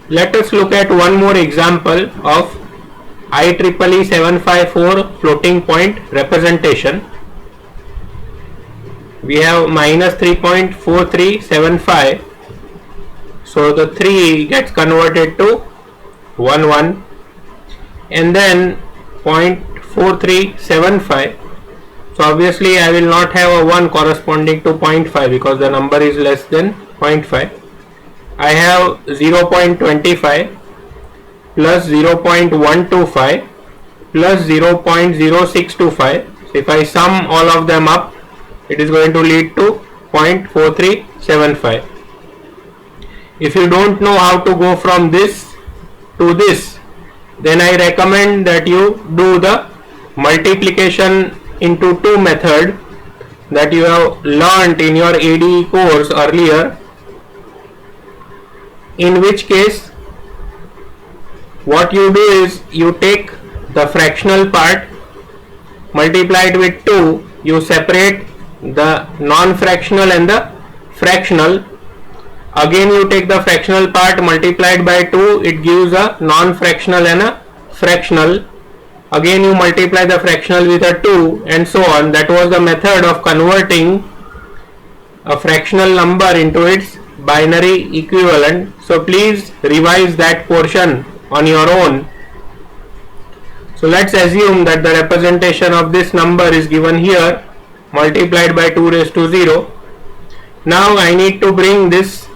Let us look at one more example of IEEE 754 floating point representation. We have minus 3.4375, so the 3 gets converted to 1 and then 0.4375. So obviously I will not have a 1 corresponding to 0.5 because the number is less than 0.5. I have 0.25 plus 0.125 plus 0.0625. So if I sum all of them up, it is going to lead to 0.4375. If you don't know how to go from this to this, then I recommend that you do the multiplication into 2 method that you have learnt in your ADE course earlier, in which case what you do is you take the fractional part, multiply it with 2, you separate the non-fractional and the fractional. Again you take the fractional part, multiplied by 2, it gives a non-fractional and a fractional. Again you multiply the fractional with a 2 and so on. That was the method of converting a fractional number into its binary equivalent. So please revise that portion on your own. So let's assume that the representation of this number is given here, multiplied by 2 raised to 0. Now I need to bring this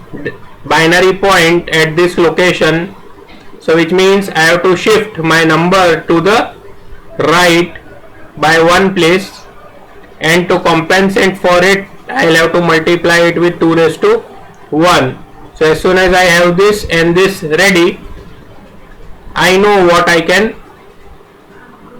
binary point at this location, so which means I have to shift my number to the right by 1 place, and to compensate for it I will have to multiply it with 2 raised to 1. So as soon as I have this and this ready, I know what I can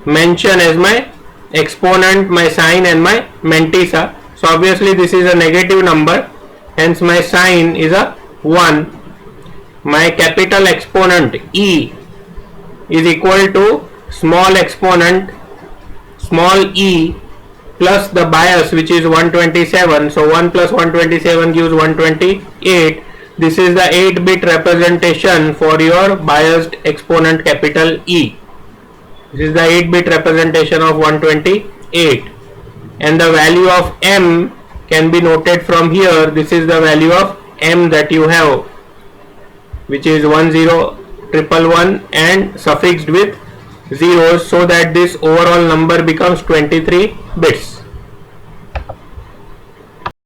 mention as my exponent, my sign and my mantissa. So obviously this is a negative number, hence my sign is a 1. My capital exponent E is equal to small exponent small e plus the bias, which is 127. So 1 plus 127 gives 128. This is the 8-bit representation for your biased exponent capital E. This is the 8-bit representation of 128, and the value of M can be noted from here. This is the value of M that you have, which is 10111 and suffixed with zeros, so that this overall number becomes 23 bits.